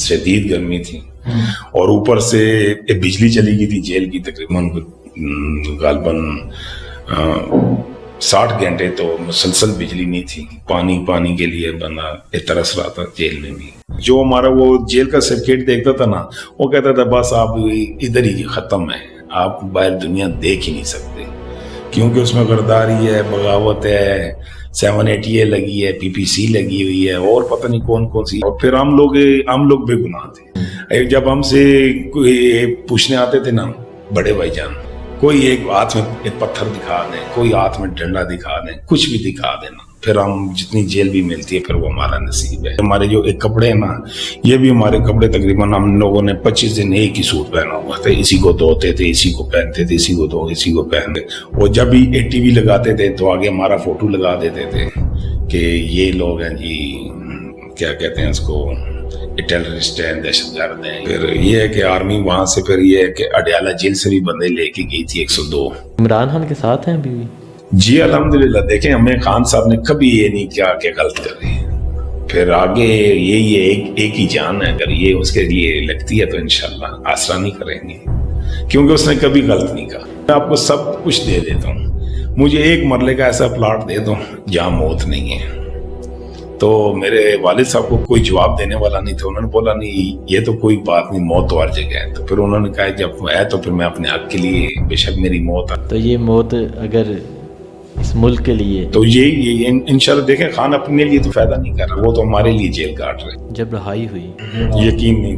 شدید گرمی تھی اور اوپر سے بجلی چلی گئی تھی جیل کی تقریباً غالباً 60 گھنٹے تو مسلسل بجلی نہیں تھی. پانی کے لیے بندہ ترس رہا تھا جیل میں بھی. جو ہمارا وہ جیل کا سرکٹ دیکھتا تھا نا وہ کہتا تھا بس آپ ادھر ہی ختم ہے, آپ باہر دنیا دیکھ ہی نہیں سکتے, کیونکہ اس میں غداری ہے, بغاوت ہے, 780 لگی ہے, PPC لگی ہوئی ہے اور پتہ نہیں کون سی. اور پھر ہم لوگ بے گناہ تھے. جب ہم سے کوئی پوچھنے آتے تھے نا بڑے بھائی جان, کوئی ایک ہاتھ میں ایک پتھر دکھا دیں, کوئی ہاتھ میں ڈنڈا دکھا دیں, کچھ بھی دکھا دینا, پھر ہم جتنی جیل بھی ملتی ہے پھر وہ ہمارا نصیب ہے. ہمارے جو ایک کپڑے ہیں نا, یہ بھی ہمارے کپڑے تقریباً ہم لوگوں نے 25 دن ایک ہی سوٹ پہنا ہوا تھا. اسی کو دھوتے تھے, اسی کو پہنتے تھے, اسی کو دھو, اسی کو پہنتے. اور جب بھی ATV لگاتے تھے تو آگے ہمارا فوٹو لگا دیتے تھے کہ یہ لوگ ہیں جی, کیا کہتے ہیں اس کو, ٹیررسٹ ہیں, دہشت گرد ہیں. پھر یہ ہے کہ آرمی وہاں سے پھر یہ ہے کہ اڈیالہ جیل سے بھی بندے لے کے گئی تھی 102. عمران خان کے ساتھ ہیں ابھی بھی؟ جی الحمدللہ. دیکھیں ہمیں خان صاحب نے کبھی یہ نہیں کیا کہ غلط کر رہے ہیں. پھر آگے یہی ہے, ایک ہی جان ہے, اگر یہ اس کے لیے لگتی ہے تو انشاءاللہ آسرا نہیں کریں گے, کیونکہ اس نے کبھی غلط نہیں کہا. میں آپ کو سب کچھ دے دیتا ہوں, مجھے ایک مرلے کا ایسا پلاٹ دے دو جہاں موت نہیں ہے. تو میرے والد صاحب کو کوئی جواب دینے والا نہیں تھا. انہوں نے بولا نہیں یہ تو کوئی بات نہیں, موت تو ہر جگہ ہے. تو پھر انہوں نے کہا جب ہے تو پھر میں اپنے حق کے لیے بے شک میری موت ہے. تو یہ موت اگر اس ملک کے لیے تو یہ انشاءاللہ دیکھیں خان اپنے لیے تو فائدہ نہیں کر رہا, وہ تو ہمارے لیے جیل کاٹ رہے. جب رہائی ہوئی یقین نہیں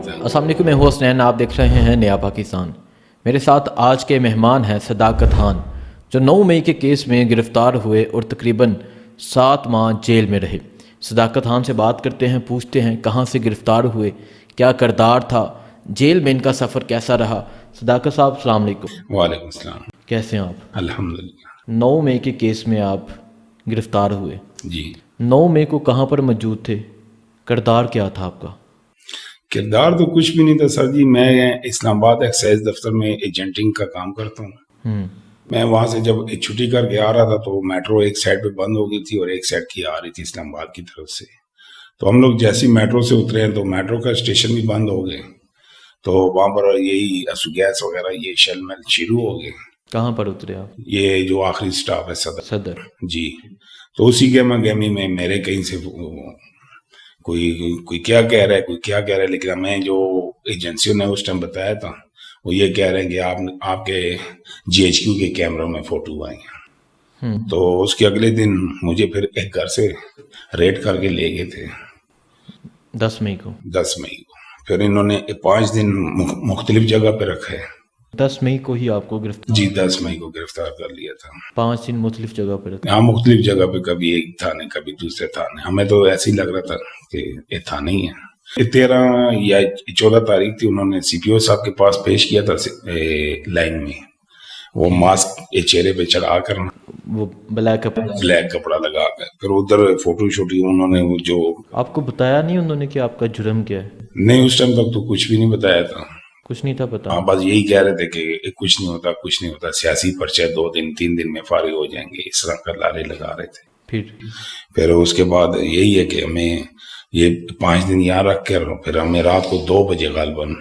تھا. السلام علیکم, میں ہوں حسنین, آپ دیکھ رہے ہیں نیا پاکستان. میرے ساتھ آج کے مہمان ہیں صداقت خان, جو 9 مئی کے کیس میں گرفتار ہوئے اور تقریباً 7 ماہ جیل میں رہے. صداقت خان سے بات کرتے ہیں, پوچھتے ہیں کہاں سے گرفتار ہوئے, کیا کردار تھا, جیل میں ان کا سفر کیسا رہا. صداقت صاحب السلام علیکم. وعلیکم السلام. کیسے ہیں آپ؟ الحمدللہ. 9 مئی کے کیس میں آپ گرفتار ہوئے. جی 9 مئی کو کہاں پر موجود تھے, کردار کیا تھا آپ کا؟ کردار تو کچھ بھی نہیں تھا سر جی. میں اسلام آباد ایکسائز دفتر میں ایجنٹنگ کا کام کرتا ہوں. میں وہاں سے جب چھٹی کر کے آ رہا تھا تو میٹرو ایک سائڈ پہ بند ہو گئی تھی اور ایک سائڈ کی آ رہی تھی اسلام آباد کی طرف سے. تو ہم لوگ جیسے میٹرو سے اترے ہیں تو میٹرو کا اسٹیشن بھی بند ہو گئے, تو وہاں پر یہی اسو گیس وغیرہ یہ شل مل شروع ہو گئے. کہاں پر اترے آپ؟ یہ جو آخری سٹاپ ہے صدر. جی. تو اسی گہمی میں میرے کہیں سے کوئی کیا کہہ رہا ہے, کوئی کیا کہہ رہا ہے, لیکن ہمیں جو ایجنسیوں نے اس ٹائم بتایا تھا وہ یہ کہہ رہے ہیں کہ آپ کے GHQ کے کیمروں میں فوٹو آئی ہیں. تو اس کے اگلے دن مجھے پھر ایک گھر سے ریڈ کر کے لے گئے تھے 10 مئی کو. پھر انہوں نے 5 دن مختلف جگہ پہ رکھے. 10 مئی کو ہی آپ کو گرفتار؟ جی 10 مئی کو گرفتار کر لیا تھا. 5 دن مختلف جگہ پہ رکھے. ہاں مختلف جگہ پہ, کبھی ایک تھانے کبھی دوسرے تھانے. ہمیں تو ایسے ہی لگ رہا تھا کہ یہ تھانے ہی ہے. 13 یا 14 تاریخ تھی, انہوں نے CPO صاحب کے پاس پیش کیا تھا لائن میں, وہ ماسک چہرے پہ چڑھا کر, وہ بلیک کپڑا لگا کر, پھر ادھر فوٹو شوٹی انہوں نے جو. آپ کو بتایا نہیں انہوں نے کہ آپ کا جرم کیا ہے؟ نہیں, اس ٹائم تک تو کچھ بھی نہیں بتایا تھا. کچھ نہیں تھا پتا. ہاں بس یہی کہہ رہے تھے کہ کچھ نہیں ہوتا, سیاسی پرچہ 2 دن 3 دن میں فارغ ہو جائیں گے, اس طرح کا لارے لگا رہے تھے. پھر اس کے بعد یہی ہے کہ ہمیں یہ 5 دن یہاں رکھ کر پھر ہمیں رات کو 2 بجے غالباً,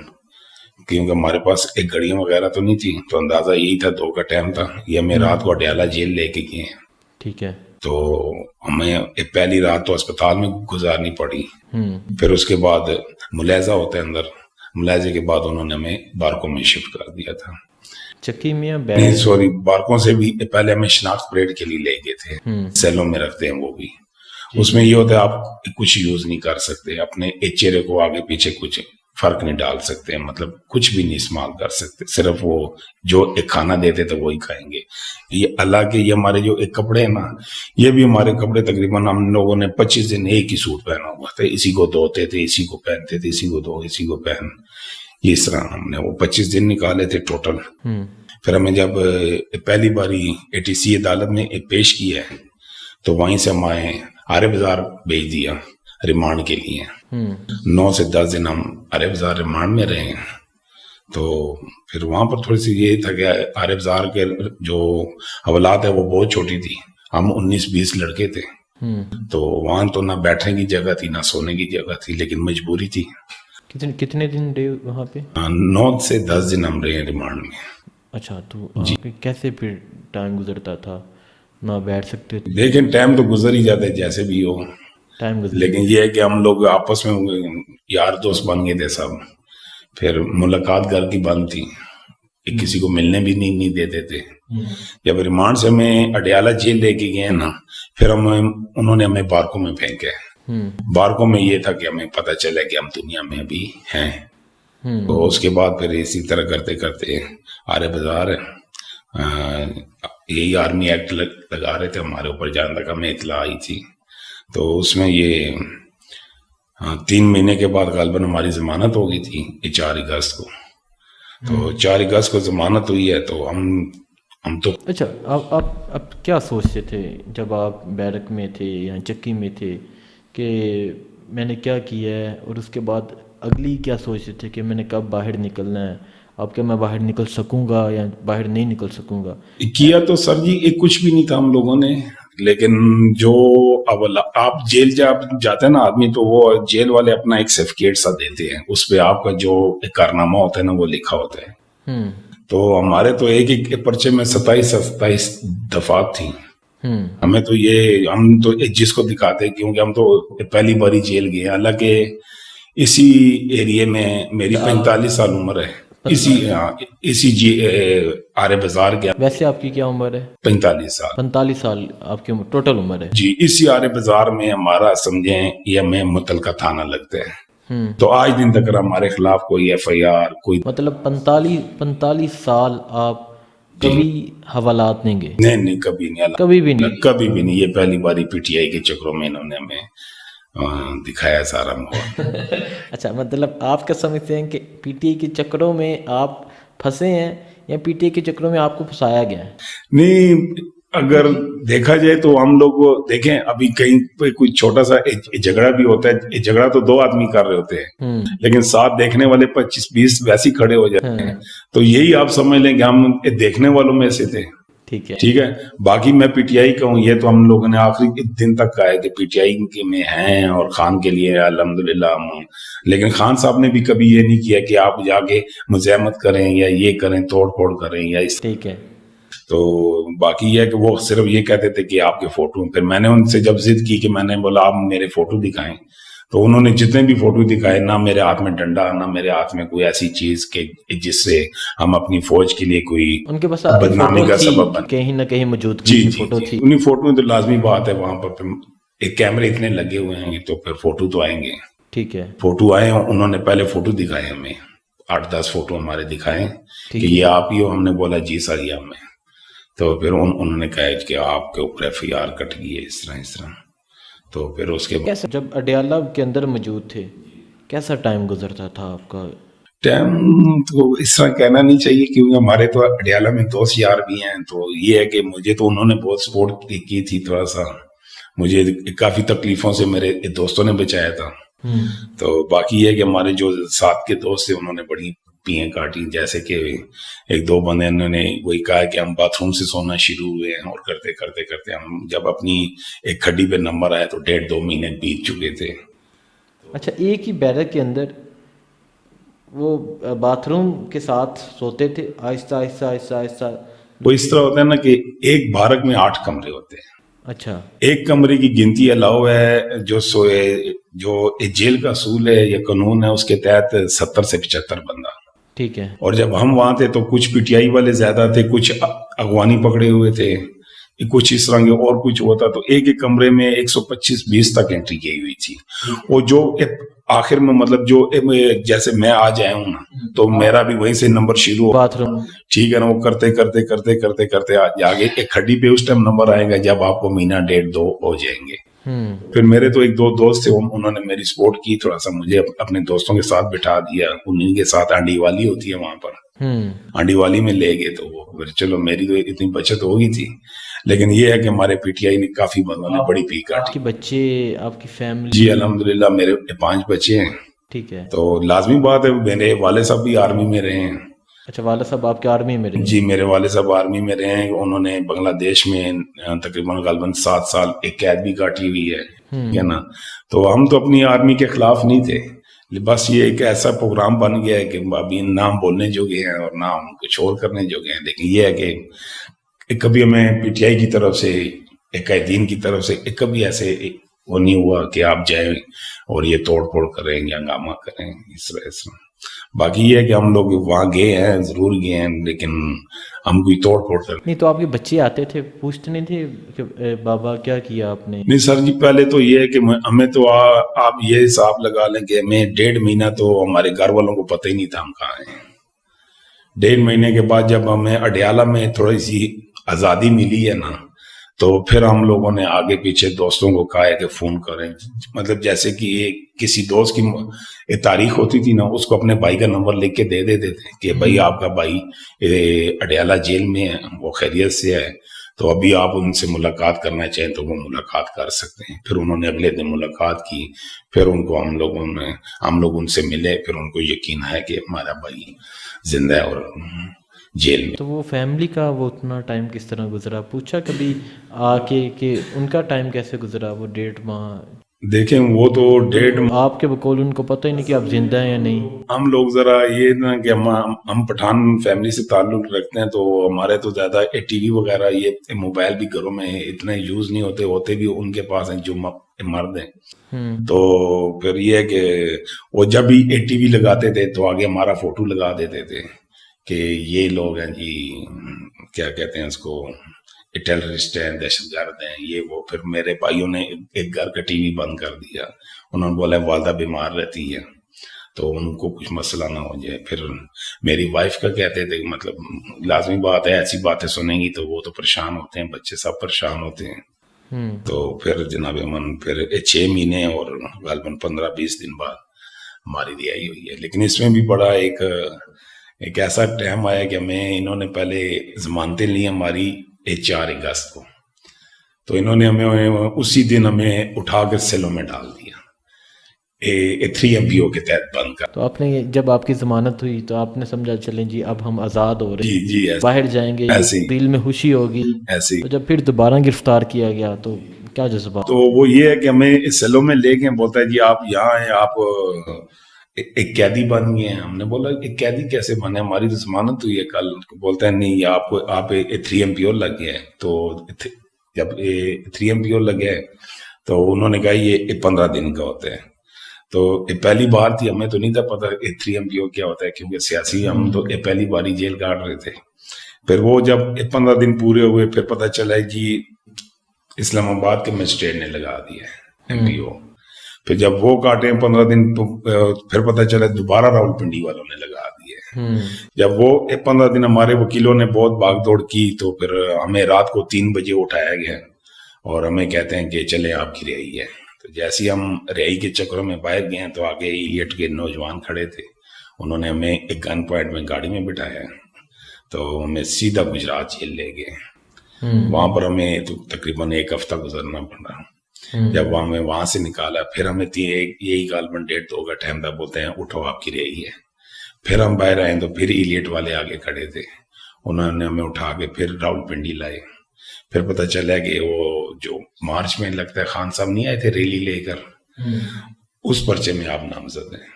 کیونکہ ہمارے پاس ایک گھڑیاں وغیرہ تو نہیں تھی, تو اندازہ یہی تھا 2 کا ٹائم تھا, یہ ہمیں رات کو اڈیالہ جیل لے کے گئے ہیں. ٹھیک ہے. تو ہمیں پہلی رات تو اسپتال میں گزارنی پڑی. پھر اس کے بعد ملاحظہ ہوتا ہے اندر, ملاحظے کے بعد انہوں نے ہمیں بارکوں میں شفٹ کر دیا تھا. چکی میں بارکوں سے بھی پہلے ہمیں شناخت پریڈ کے لیے لے گئے تھے, سیلوں میں رکھتے ہیں وہ بھی. اس میں یہ ہوتا ہے آپ کچھ یوز نہیں کر سکتے, اپنے چہرے کو آگے پیچھے کچھ فرق نہیں ڈال سکتے, مطلب کچھ بھی نہیں استعمال کر سکتے, صرف وہ جو ایک کھانا دیتے تھے وہی کھائیں گے. یہ اللہ کے یہ ہمارے جو ایک کپڑے ہیں نا, یہ بھی ہمارے کپڑے تقریباً ہم لوگوں نے 25 دن ایک ہی سوٹ پہنا ہوا تھا, اسی کو دھوتے تھے, اسی کو پہنتے تھے, اسی کو دھو, اسی کو پہن. اس طرح ہم نے وہ 25 دن نکالے تھے ٹوٹل. پھر ہمیں جب پہلی باری ATC عدالت میں پیش کیا ہے تو وہیں سے ہم آئے, آرے بازار بھیج دیا ریمانڈ کے لیے. 9 سے 10 دن ہم آرے بازار ریمانڈ میں رہے ہیں. تو پھر وہاں پر تھوڑی سی یہ تھا کہ آرے بازار کے جو حوالات ہے وہ بہت چھوٹی تھی, ہم 19-20 لڑکے تھے. تو وہاں تو نہ بیٹھنے کی جگہ تھی نہ سونے کی جگہ تھی، لیکن مجبوری تھی۔ کتنے دن رہے وہاں پہ؟ 9 سے 10 دن ہم رہے ہیں ریمانڈ میں۔ اچھا، تو آپ کے کیسے پھر ٹائم گزرتا تھا؟ نہ بیٹھ سکتے تھے؟ لیکن ٹائم تو گزر ہی جاتا ہے جیسے بھی ہو، ٹائم گزر، لیکن یہ ہے کہ ہم لوگ آپس میں یار دوست بن گئے تھے سب، پھر ملاقات گھر کی بند تھی، کہ کسی کو ملنے بھی نہیں دیتے تھے۔ جب ریمانڈ سے ہمیں اڈیالہ جیل لے کے گئے نا، پھر انہوں نے ہمیں بارکوں میں پھینکے۔ بارکوں میں یہ تھا کہ ہمیں پتہ چلا کہ ہم دنیا میں ابھی ہیں۔ تو اس کے بعد پھر اسی طرح کرتے کرتے آرے بازار یہی آرمی ایکٹ لگا رہے تھے ہمارے اوپر، جہاں تک ہمیں اطلاع آئی تھی۔ تو اس میں یہ 3 مہینے کے بعد غالباً ہماری ضمانت ہو گئی تھی، 4 اگست کو۔ تو 4 اگست کو ضمانت ہوئی ہے، تو ہم تو اچھا، آپ کیا سوچتے تھے جب آپ بیرک میں تھے یا چکی میں تھے کہ میں نے کیا کیا ہے، اور اس کے بعد اگلی کیا سوچتے تھے کہ میں نے کب باہر نکلنا ہے؟ اب کیا میں باہر نکل سکوں گا یا باہر نہیں نکل سکوں گا؟ کیا تو سر جی کچھ بھی نہیں تھا ہم لوگوں نے، لیکن جو اب آپ جیل جب جاتے ہیں نا آدمی، تو وہ جیل والے اپنا ایک سرٹیفکیٹ سا دیتے ہیں، اس پہ آپ کا جو کارنامہ ہوتا ہے نا وہ لکھا ہوتا ہے۔ تو ہمارے تو ایک پرچے میں 27 دفعات تھیں۔ ہمیں تو ہم تو جس کو دکھاتے، کیونکہ ہم تو پہلی باری جیل گئے، حالانکہ اسی ایریے میں میری 45 سال عمر ہے، اسی آرے بازار گیا۔ ویسے آپ کی کیا عمر ہے؟ 45 سال۔ 45 سال آپ کی ٹوٹل عمر ہے؟ جی، اسی آرے بازار میں ہمارا سمجھیں یہ ہمیں متعلقہ تھانہ لگتا ہے۔ تو آج دن تک ہمارے خلاف کوئی FIR کوئی، مطلب 45 سال آپ کبھی حوالات نہیں گئے؟ نہیں کبھی نہیں، کبھی بھی نہیں؟ کبھی بھی نہیں۔ یہ پہلی باری PTI کے چکروں میں انہوں نے ہمیں دکھایا سارا ماحول۔ اچھا، مطلب آپ کیا سمجھتے ہیں کہ PTI کے چکروں میں آپ پھنسے ہیں یا PTI کے چکروں میں آپ کو پھنسایا گیا ہے؟ نہیں، اگر دیکھا جائے تو ہم لوگ دیکھیں ابھی کہیں پہ کوئی چھوٹا سا جھگڑا بھی ہوتا ہے، جھگڑا تو 2 آدمی کر رہے ہوتے ہیں، لیکن ساتھ دیکھنے والے 25-20 ویسے ہی کھڑے ہو جاتے ہیں۔ تو یہی آپ سمجھ لیں کہ ہم دیکھنے والوں میں سے تھے۔ ٹھیک ہے، باقی میں PTI کا ہوں، یہ تو ہم لوگوں نے آخری دن تک کہا ہے کہ PTI کے میں ہیں اور خان کے لیے الحمدللہ ہم، لیکن خان صاحب نے بھی کبھی یہ نہیں کیا کہ آپ جا کے مزاحمت کریں یا یہ کریں، توڑ پھوڑ کریں یا اس۔ ٹھیک ہے، تو باقی یہ ہے کہ وہ صرف یہ کہتے تھے کہ آپ کے فوٹو، پھر میں نے ان سے جب ضد کی کہ میں نے بولا آپ میرے فوٹو دکھائیں، تو انہوں نے جتنے بھی فوٹو دکھائے، نہ میرے ہاتھ میں ڈنڈا، نہ میرے ہاتھ میں کوئی ایسی چیز کہ جس سے ہم اپنی فوج کے لیے کوئی ان کے پاس بدنامی کا سبب بن۔ کہیں نہ کہیں موجودگی کی فوٹو تھی۔ انہیں فوٹو میں تو لازمی بات ہے، وہاں پر ایک کیمرے اتنے لگے ہوئے ہیں تو پھر فوٹو تو آئیں گے۔ ٹھیک ہے، فوٹو آئے، انہوں نے پہلے فوٹو دکھائے ہمیں، 8-10 فوٹو ہمارے دکھائے کہ یہ آپ ہی ہو۔ ہم نے بولا جی سر یہ ہم ہیں۔ تو پھر انہوں نے کہا کہ آپ کے اوپر FIR کٹ گئی ہے، اس طرح۔ تو پھر اس کے بعد جب اڈیالہ کے اندر موجود تھے کیسا ٹائم گزرتا تھا آپ کا؟ ٹائم تو اس طرح کہنا نہیں چاہیے، کیونکہ ہمارے تو اڈیالہ میں دوست یار بھی ہیں۔ تو یہ ہے کہ مجھے تو انہوں نے بہت سپورٹ کی تھی، تھوڑا سا مجھے کافی تکلیفوں سے میرے دوستوں نے بچایا تھا۔ تو باقی یہ ہے کہ ہمارے جو ساتھ کے دوست تھے انہوں نے بڑی پیئیں کاٹی، جیسے کہ 1-2 بندے انہوں نے وہی کہا کہ ہم باتھ روم سے سونا شروع ہوئے ہیں، اور کرتے کرتے کرتے ہم جب اپنی ایک کھڈی پہ نمبر آیا تو 1.5-2 مہینے بیت چکے تھے۔ اچھا، ایک ہی بیرک کے اندر وہ باتھ روم کے ساتھ سوتے تھے آہستہ آہستہ آہستہ آہستہ؟ وہ اس طرح ہوتا ہے نا کہ ایک بارک میں 8 کمرے ہوتے ہیں۔ اچھا، ایک کمرے کی گنتی الاؤ ہے، جو جیل کا اصول ہے یا قانون ہے، اس کے تحت 70 سے 75 بندہ۔ ٹھیک ہے، اور جب ہم وہاں تھے تو کچھ PTI والے زیادہ تھے، کچھ اغوانی پکڑے ہوئے تھے، کچھ اس طرح کے، اور کچھ ہوتا تو ایک کمرے میں 125-20 تک انٹری کی ہوئی تھی۔ اور جو آخر میں مطلب جو جیسے میں آج آیا ہوں نا، تو میرا بھی وہیں سے نمبر شروع ہو باتھ روم، ٹھیک ہے نا، وہ کرتے کرتے کرتے کرتے کرتے آگے ایک کھڈی پہ اس ٹائم نمبر آئے گا جب آپ کو مہینہ 1.5-2 ہو جائیں گے۔ پھر میرے تو 1-2 دوست تھے، انہوں نے میری سپورٹ کی، تھوڑا سا مجھے اپنے دوستوں کے ساتھ بٹھا دیا، انہیں کے ساتھ آنڈی والی ہوتی ہے وہاں پر، آنڈی والی میں لے گئے۔ تو وہ چلو میری تو اتنی بچت ہو گئی تھی، لیکن یہ ہے کہ ہمارے PTI نے کافی بندوں نے بڑی پی کاٹی۔ آپ کے بچے، آپ کی فیملی؟ جی الحمدللہ میرے 5 بچے ہیں۔ ٹھیک ہے، تو لازمی بات ہے، میرے والد صاحب بھی آرمی میں رہے ہیں، اچھا، والد صاحب آپ کے آرمی میں رہے؟ جی میرے والد صاحب آرمی میں رہے ہیں. انہوں نے بنگلہ دیش میں تقریباً غالباً 7 سال ایک قید بھی کاٹی ہوئی ہے نا. تو ہم تو اپنی آرمی کے خلاف نہیں تھے، بس یہ ایک ایسا پروگرام بن گیا ہے کہ ابھی نہ ہم بولنے جوگے ہیں اور نہ ہم کچھ اور کرنے جوگے ہیں. لیکن یہ ہے کہ کبھی ہمیں پی ٹی آئی کی طرف سے، ایک قائدین کی طرف سے کبھی ایسے وہ نہیں ہوا کہ آپ جائیں اور یہ توڑ پھوڑ کریں یا ہنگامہ کریں اس طرح. باقی یہ ہے کہ ہم لوگ وہاں گئے ہیں، ضرور گئے ہیں، لیکن ہم کوئی توڑ پھوڑ کر نہیں تو آپ کے بچے آتے تھے، پوچھتے نہیں تھے کہ بابا کیا کیا آپ نے؟ نہیں سر جی. پہلے تو یہ ہے کہ ہمیں تو آپ یہ حساب لگا لیں کہ ہمیں 1.5 مہینہ تو ہمارے گھر والوں کو پتہ ہی نہیں تھا ہم کہاں ہیں. 1.5 مہینے کے بعد جب ہمیں اڈیالہ میں تھوڑی سی آزادی ملی ہے نا، تو پھر ہم لوگوں نے آگے پیچھے دوستوں کو کہا ہے کہ فون کریں. مطلب جیسے کہ کسی دوست کی تاریخ ہوتی تھی نا، اس کو اپنے بھائی کا نمبر لکھ کے دے دیتے تھے کہ بھائی آپ کا بھائی اڈیالہ جیل میں ہے، وہ خیریت سے ہے، تو ابھی آپ ان سے ملاقات کرنا چاہیں تو وہ ملاقات کر سکتے ہیں. پھر انہوں نے اگلے دن ملاقات کی، پھر ان کو ہم لوگ ان سے ملے، پھر ان کو یقین ہے کہ ہمارا بھائی زندہ ہے اور جیل میں. تو وہ فیملی کا وہ اتنا ٹائم کس طرح گزرا؟ پوچھا کبھی آ کے کہ ان کا ٹائم کیسے گزرا وہ 1.5 ماہ؟ دیکھیں وہ تو 1.5 آپ کے بقول ان کو پتہ ہی نہیں کہ آپ زندہ ہیں یا نہیں. ہم لوگ ذرا یہ نا کہ ہم پٹھان فیملی سے تعلق رکھتے ہیں، تو ہمارے تو زیادہ ٹی وی وغیرہ یہ موبائل بھی گھروں میں اتنے یوز نہیں ہوتے بھی ان کے پاس ہیں جو مرد ہیں. تو پھر یہ ہے کہ وہ جب بھی ٹی وی لگاتے تھے تو آگے ہمارا فوٹو لگا دیتے تھے کہ یہ لوگ ہیں جی، کیا کہتے ہیں اس کو، ٹیررسٹ ہیں، دہشت گرد ہیں، یہ وہ. پھر میرے بھائیوں نے ایک گھر کا ٹی وی بند کر دیا. انہوں نے بولا والدہ بیمار رہتی ہے تو ان کو کچھ مسئلہ نہ ہو جائے. پھر میری وائف کا کہتے تھے، مطلب لازمی بات ہے، ایسی باتیں سنیں گی تو وہ تو پریشان ہوتے ہیں، بچے سب پریشان ہوتے ہیں. تو پھر جناب امن پھر 6 مہینے اور غالباً 15-20 دن بعد ہماری رہائی ہوئی ہے. لیکن اس میں بھی بڑا ایک ایسا ٹائم آیا کہ ہمیں انہوں نے پہلے ضمانتیں لی ہماری 4 اگست کو، تو انہوں نے ہمیں اسی دن ہمیں اٹھا کر سیلوں میں ڈال دیا، 3 MPO کے تحت بند کر. تو آپ نے جب آپ کی ضمانت ہوئی تو آپ نے سمجھا چلیں جی اب ہم آزاد ہو رہے ہیں، جی باہر جائیں گے، ایسے دل میں خوشی ہوگی. ایسے تو جب پھر دوبارہ گرفتار کیا گیا تو کیا جذبہ؟ تو وہ یہ ہے کہ ہمیں سیلوں میں لے کے بولتا ہے جی آپ یہاں ہیں، آپ ایک قیدی بن گئے ہیں. ہم نے بولا ایک قیدی کیسے بنے، ہماری تو ضمانت ہوئی ہے کل. بولتا ہے نہیں، آپ 3 MPO لگ گئے ہیں. تو جب 3 MPO لگے تو انہوں نے کہا یہ 15 دن کا ہوتا ہے. تو پہلی بار تھی، ہمیں تو نہیں تھا پتا 3 MPO کیا ہوتا ہے، کیونکہ سیاسی ہم تو پہلی باری جیل کاٹ رہے تھے. پھر وہ جب 15 دن پورے ہوئے پھر پتا چلا جی اسلام آباد کے مجسٹریٹ نے لگا دیا ہے MPO. پھر جب وہ کاٹے 15 دن تو پھر پتا چلا دوبارہ راول پنڈی والوں نے لگا دیا. جب وہ 15 دن ہمارے وکیلوں نے بہت بھاگ دوڑ کی تو پھر ہمیں رات کو 3 بجے اٹھایا گیا اور ہمیں کہتے ہیں کہ چلے آپ کی رہائی ہے. تو جیسے ہم رہائی کے چکروں میں باہر گئے ہیں تو آگے ایٹ کے نوجوان کھڑے تھے، انہوں نے ہمیں ایک گن پوائنٹ میں گاڑی میں بٹھایا تو ہمیں سیدھا گجرات جیل لے گئے. وہاں پر ہمیں تو تقریباً 1 ہفتہ گزرنا پڑا. جب ہمیں وہاں سے نکالا پھر ہمیں یہی غالباً 1.5-2 کا ٹائم تھا، بولتے ہیں اٹھو آپ کی رہائی ہے. پھر ہم باہر آئے تو پھر ایلیٹ والے آگے کھڑے تھے، انہوں نے ہمیں اٹھا کے پھر راول پنڈی لائے. پھر پتہ چلا کہ وہ جو مارچ میں لگتا ہے خان صاحب نہیں آئے تھے ریلی لے کر، اس پرچے میں آپ نامزد ہیں.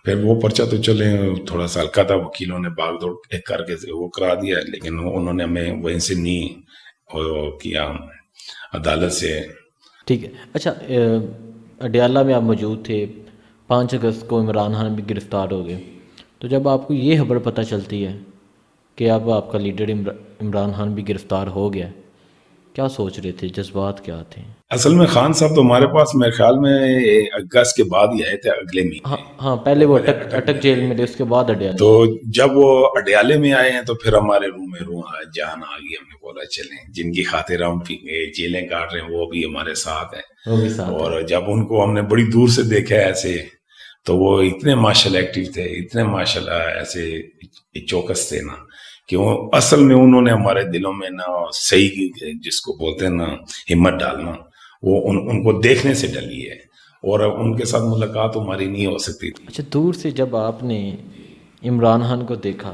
پھر وہ پرچہ تو چلے تھوڑا سا ہلکا تھا، وکیلوں نے باغ دوڑ کر کے وہ کرا دیا، لیکن انہوں نے ہمیں وہیں سے نہیں کیا عدالت سے. ٹھیک ہے. اچھا، اڈیالہ میں آپ موجود تھے، 5 اگست کو عمران خان بھی گرفتار ہو گئے. تو جب آپ کو یہ خبر پتہ چلتی ہے کہ اب آپ کا لیڈر عمران خان بھی گرفتار ہو گیا، کیا سوچ رہے تھے، جذبات کیا تھے؟ اصل میں خان صاحب تو ہمارے پاس میرے خیال میں اگست کے بعد ہی آئے تھے، اگلے مہینے. ہاں پہلے وہ اٹک جیل میں تھے، اس کے بعد اڈیالہ. تو جب وہ اڈیالے میں آئے ہیں تو پھر ہمارے روح میں جان آ گئی. ہم نے بولا چلیں جن کی خاطر ہم جیلیں کاٹ رہے ہیں وہ بھی ہمارے ساتھ ہیں. اور جب ان کو ہم نے بڑی دور سے دیکھا ایسے تو وہ اتنے ماشاءاللہ ایکٹیو تھے، اتنے ماشاءاللہ ایسے چوکس تھے نا، کہ وہ اصل میں انہوں نے ہمارے دلوں میں نا صحیح جس کو بولتے ہیں نا ہمت ڈالنا، وہ ان کو دیکھنے سے ڈلی ہے اور ان کے ساتھ ملاقات ہماری نہیں ہو سکتی تھی. اچھا، دور سے جب آپ نے عمران خان کو دیکھا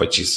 25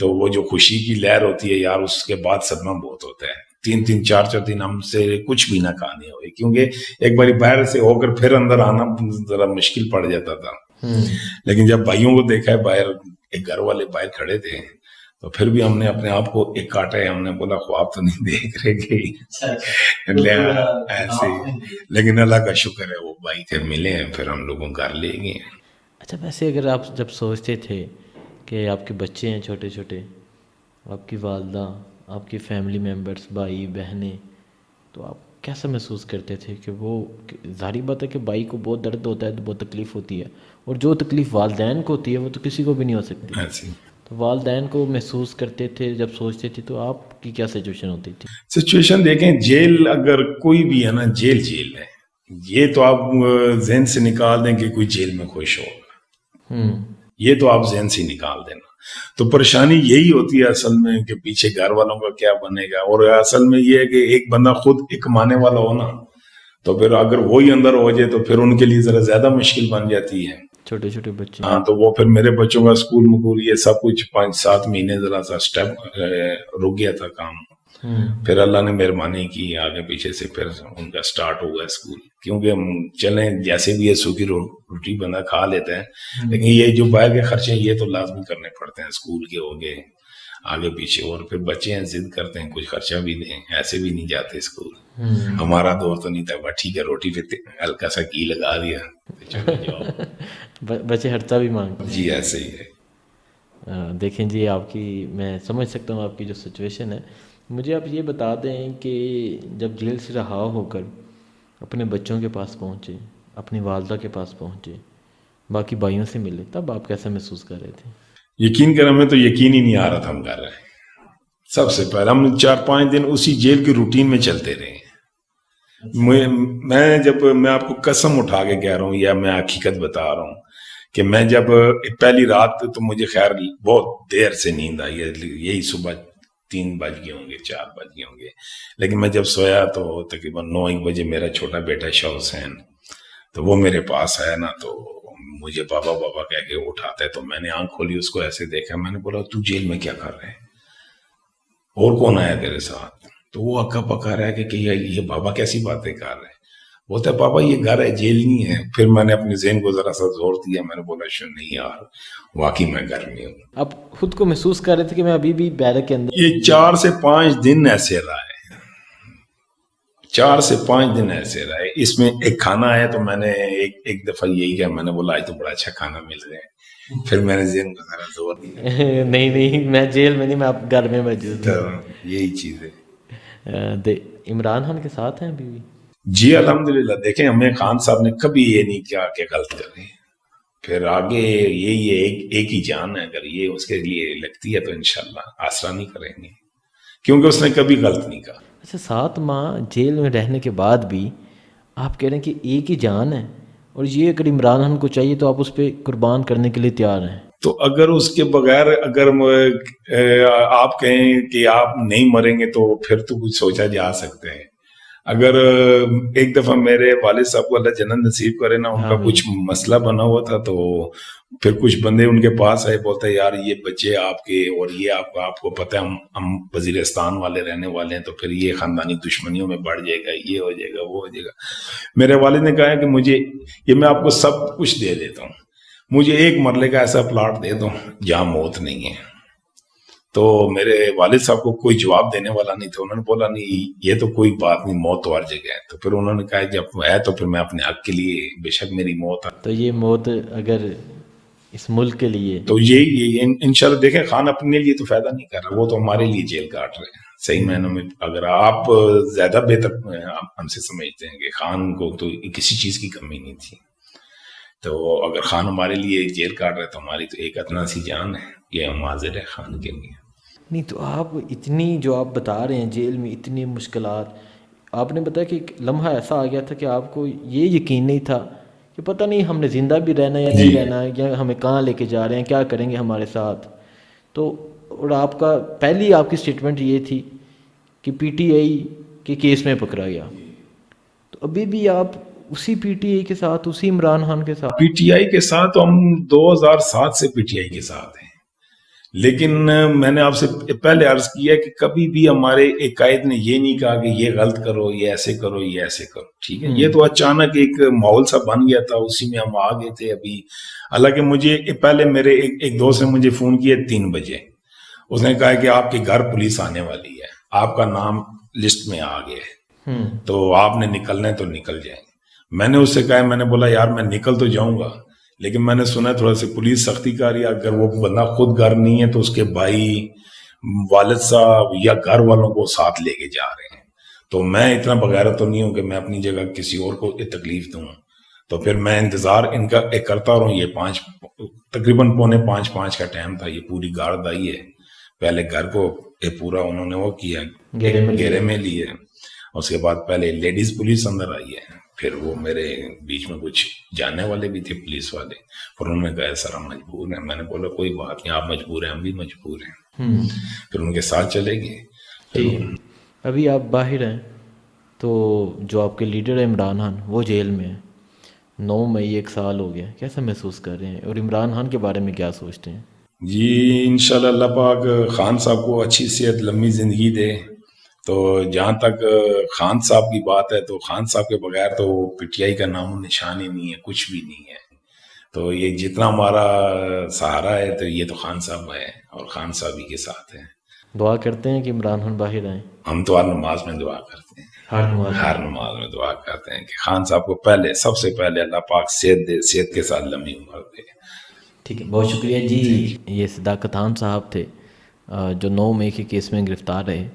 تو وہ جو خوشی کی لہر ہوتی ہے یار، اس کے بعد صدمہ بہت ہوتا ہے. 3-4 دن ہم سے کچھ بھی نہ کھانے ہوئے، کیونکہ ایک باری باہر سے ہو کر پھر اندر آنا ذرا مشکل پڑ جاتا تھا. لیکن جب بھائیوں کو دیکھا ہے باہر، ایک گھر والے باہر کھڑے تھے، تو پھر بھی ہم نے اپنے آپ کو ایک کاٹا ہے، ہم نے بولا خواب تو نہیں دیکھ رہے کہ ایسے. لیکن اللہ کا شکر ہے وہ بھائی تھے، ملے ہیں، پھر ہم لوگوں گھر لے گئے. اچھا، ویسے اگر آپ جب سوچتے تھے کہ آپ کے بچے ہیں چھوٹے چھوٹے، آپ کی والدہ، آپ کی فیملی ممبرس، بھائی بہنیں، تو آپ کیسا محسوس کرتے تھے کہ وہ، ظاہری بات ہے کہ بھائی کو بہت درد ہوتا ہے، تو بہت تکلیف ہوتی ہے، اور جو تکلیف والدین کو ہوتی ہے وہ تو کسی کو بھی نہیں ہو سکتی. ایسی تو والدین کو محسوس کرتے تھے جب سوچتے تھے، تو آپ کی کیا سچویشن ہوتی تھی؟ سچویشن دیکھیں، جیل اگر کوئی بھی ہے نا، جیل جیل ہے. یہ تو آپ ذہن سے نکال دیں کہ کوئی جیل میں خوش ہوگا، یہ تو آپ ذہن سے نکال دینا. تو پریشانی یہی ہوتی ہے اصل میں کہ پیچھے گھر والوں کا کیا بنے گا. اور اصل میں یہ ہے کہ ایک بندہ خود ایک کمانے والا ہو نا، تو پھر اگر وہی اندر ہو جائے تو پھر ان کے لیے ذرا زیادہ مشکل بن جاتی ہے. چھوٹے چھوٹے بچے. ہاں، تو وہ پھر میرے بچوں کا اسکول مکول یہ سب کچھ 5-7 مہینے ذرا سا اسٹیپ رک گیا تھا کام. پھر اللہ نے مہربانی کی، آگے پیچھے سے پھر ان کا سٹارٹ ہو گیا اسکول. کیونکہ ہم چلیں جیسے بھی یہ سوکھی روٹی بندہ کھا لیتے ہیں، لیکن یہ جو باہر کے خرچے ہیں یہ تو لازمی کرنے پڑتے ہیں، اسکول کے ہو گئے آگے پیچھے. اور پھر بچے ہیں ضد کرتے ہیں کچھ خرچہ بھی دیں، ایسے بھی نہیں جاتے اسکول. ہمارا دور تو نہیں تھا، ٹھیک ہے روٹی پہ ہلکا سا گھی لگا دیا چلے جاؤ. بچے ہرتا بھی مانگتے. جی ایسے ہی ہے. دیکھیں جی، آپ کی میں سمجھ سکتا ہوں آپ کی جو سچویشن ہے. مجھے آپ یہ بتا دیں کہ جب جیل سے رہا ہو کر اپنے بچوں کے پاس پہنچے، اپنی والدہ کے پاس پہنچے، باقی بھائیوں سے ملے، تب آپ کیسا محسوس کر رہے تھے؟ یقین کر، ہمیں تو یقین ہی نہیں آ رہا تھا ہم کر رہے ہیں. سب سے پہلے ہم 4-5 دن اسی جیل کی روٹین میں چلتے رہے. میں آپ کو قسم اٹھا کے کہہ رہا ہوں یا میں حقیقت بتا رہا ہوں کہ میں جب پہلی رات تو مجھے خیر بہت دیر سے نیند آئی ہے، یہی صبح 3 بج گئے ہوں گے، 4 بج گئے ہوں گے. لیکن میں جب سویا تو تقریباً 9-1 بجے میرا چھوٹا بیٹا شاہ حسین، تو وہ میرے پاس آیا نا، تو مجھے بابا بابا کہہ کے اٹھاتا ہے. تو میں نے آنکھ کھولی، اس کو ایسے دیکھا، میں نے بولا تو جیل میں کیا کر رہے ہیں، اور کون آیا تیرے ساتھ؟ تو وہ اکا پکا رہا ہے کہ یہ بابا کیسی باتیں کر رہے ہیں. بولتا ہے پاپا یہ گھر ہے، جیل نہیں ہے. پھر میں نے اپنے ذہن کو ذرا سا زور دیا، میں نے بولا نہیں یار، واقعی میں گھر میں ہوں. آپ خود کو محسوس کر رہے تھے کہ میں ابھی بھی بیرک کے اندر؟ یہ 4 سے 5 دن ایسے رہا ہے، 4 سے 5 دن ایسے رہا ہے. اس میں ایک کھانا آیا تو میں نے ایک دفعہ یہی کہا، میں نے بولا آج تو بڑا اچھا کھانا مل رہا ہے. پھر میں نے ذہن کو ذرا زور دیا، نہیں میں جیل میں نہیں، میں آپ گھر میں موجود ہوں. یہی چیز ہے. عمران خان کے ساتھ ہیں ابھی بھی؟ جی الحمدللہ. دیکھیں ہمیں خان صاحب نے کبھی یہ نہیں کیا کہ غلط کریں. پھر آگے یہی ہے، ایک ہی جان ہے، اگر یہ اس کے لیے لگتی ہے تو انشاءاللہ آسرا نہیں کریں گے، کیونکہ اس نے کبھی غلط نہیں کہا. اچھا، 7 ماہ جیل میں رہنے کے بعد بھی آپ کہہ رہے ہیں کہ ایک ہی جان ہے، اور یہ اگر عمران خان کو چاہیے تو آپ اس پہ قربان کرنے کے لیے تیار ہیں؟ تو اگر اس کے بغیر اگر آپ کہیں کہ آپ نہیں مریں گے تو پھر تو کچھ سوچا جا سکتے ہیں. اگر ایک دفعہ میرے والد صاحب کو اللہ جنت نصیب کرے نا، ان کا کچھ مسئلہ بنا ہوا تھا، تو پھر کچھ بندے ان کے پاس آئے، بولتے یار یہ بچے آپ کے، اور یہ آپ کو پتہ ہے ہم وزیرستان والے رہنے والے ہیں، تو پھر یہ خاندانی دشمنیوں میں بڑھ جائے گا، یہ ہو جائے گا، وہ ہو جائے گا. میرے والد نے کہا کہ مجھے یہ میں آپ کو سب کچھ دے دیتا ہوں، مجھے ایک مرلے کا ایسا پلاٹ دے دو جہاں موت نہیں ہے. تو میرے والد صاحب کو کوئی جواب دینے والا نہیں تھا. انہوں نے بولا نہیں یہ تو کوئی بات نہیں، موت تو ہر جگہ ہے. تو پھر انہوں نے کہا جب ہے تو پھر میں اپنے حق کے لیے بے شک میری موت ہے. تو یہ موت اگر اس ملک کے لیے، تو یہ انشاءاللہ دیکھیں خان اپنے لیے تو فائدہ نہیں کر رہا، وہ تو ہمارے لیے جیل کاٹ رہے ہیں. صحیح معنوں میں اگر آپ زیادہ بہتر ہم سے سمجھتے ہیں کہ خان کو تو کسی چیز کی کمی نہیں تھی، تو اگر خان ہمارے لیے جیل کاٹ رہے تو ہماری تو ایک اتنا سی جان ہے، یہ ہم حاضر ہے خان کے لیے. نہیں تو آپ اتنی جو آپ بتا رہے ہیں جیل میں اتنی مشکلات، آپ نے بتایا کہ ایک لمحہ ایسا آ گیا تھا کہ آپ کو یہ یقین نہیں تھا کہ پتہ نہیں ہم نے زندہ بھی رہنا یا نہیں رہنا، یا ہمیں کہاں لے کے جا رہے ہیں، کیا کریں گے ہمارے ساتھ. تو اور آپ کا پہلی آپ کی سٹیٹمنٹ یہ تھی کہ پی ٹی آئی کے کیس میں پکڑا گیا. تو ابھی بھی آپ اسی پی ٹی آئی کے ساتھ، اسی عمران خان کے ساتھ؟ پی ٹی آئی کے ساتھ ہم 2007 سے پی ٹی آئی کے ساتھ ہیں، لیکن میں نے آپ سے پہلے عرض کیا کہ کبھی بھی ہمارے ایک قائد نے یہ نہیں کہا کہ یہ غلط کرو، یہ ایسے کرو، یہ ایسے کرو، ٹھیک ہے. یہ تو اچانک ایک ماحول سا بن گیا تھا، اسی میں ہم آ گئے تھے. ابھی حالانکہ مجھے پہلے میرے ایک دوست نے مجھے فون کیا 3 بجے. اس نے کہا کہ آپ کے گھر پولیس آنے والی ہے، آپ کا نام لسٹ میں آ گیا ہے، تو آپ نے نکلنا ہے تو نکل جائیں. میں نے اس سے کہا، میں نے بولا یار میں نکل تو جاؤں گا، لیکن میں نے سنا تھوڑا سی پولیس سختی کر رہی ہے، اگر وہ بندہ خود گھر نہیں ہے تو اس کے بھائی، والد صاحب یا گھر والوں کو ساتھ لے کے جا رہے ہیں. تو میں اتنا بغیرت تو نہیں ہوں کہ میں اپنی جگہ کسی اور کو تکلیف دوں. تو پھر میں انتظار ان کا کرتا رہوں. یہ تقریباً 4:45 کا ٹائم تھا. یہ پوری گارڈ آئی ہے، پہلے گھر کو پورا انہوں نے وہ کیا، گھیرے میں لیے. اس کے بعد پہلے لیڈیز پولیس اندر آئی ہے، پھر وہ میرے بیچ میں کچھ جاننے والے بھی تھے پولیس والے، پھر انہوں نے کہا سر ہم مجبور ہیں. میں نے بولا کوئی بات نہیں، آپ مجبور ہیں، ہم بھی مجبور ہیں. پھر ان کے ساتھ چلے گئے. ٹھیک ہے. ابھی آپ باہر ہیں تو جو آپ کے لیڈر ہیں عمران خان، وہ جیل میں ہیں. 9 مئی 1 سال ہو گیا، کیسا محسوس کر رہے ہیں اور عمران خان کے بارے میں کیا سوچتے ہیں؟ جی انشاءاللہ اللہ پاک خان صاحب کو اچھی صحت لمبی زندگی دے. تو جہاں تک خان صاحب کی بات ہے تو خان صاحب کے بغیر تو پی ٹی آئی کا نام و نشان ہی نہیں ہے، کچھ بھی نہیں ہے. تو یہ جتنا ہمارا سہارا ہے تو یہ تو خان صاحب ہے اور خان صاحب ہی کے ساتھ ہیں. دعا کرتے ہیں کہ عمران خان باہر آئیں؟ ہم تو ہر نماز میں دعا کرتے ہیں، ہر نماز میں دعا کرتے ہیں کہ خان صاحب کو سب سے پہلے اللہ پاک صحت دے، صحت کے ساتھ لمبی عمر دے. ٹھیک ہے، بہت شکریہ جی. یہ صداقت خان صاحب تھے جو 9 مئی کے کیس میں گرفتار رہے.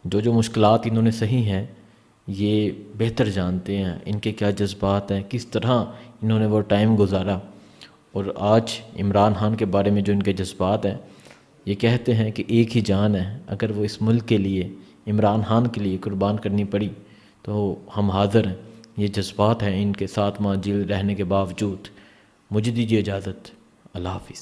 جو مشکلات انہوں نے سہی ہیں یہ بہتر جانتے ہیں، ان کے کیا جذبات ہیں، کس طرح انہوں نے وہ ٹائم گزارا. اور آج عمران خان کے بارے میں جو ان کے جذبات ہیں، یہ کہتے ہیں کہ ایک ہی جان ہے، اگر وہ اس ملک کے لیے، عمران خان کے لیے قربان کرنی پڑی تو ہم حاضر ہیں. یہ جذبات ہیں ان کے 7 ماہ جیل رہنے کے باوجود. مجھے دیجیے اجازت. اللہ حافظ.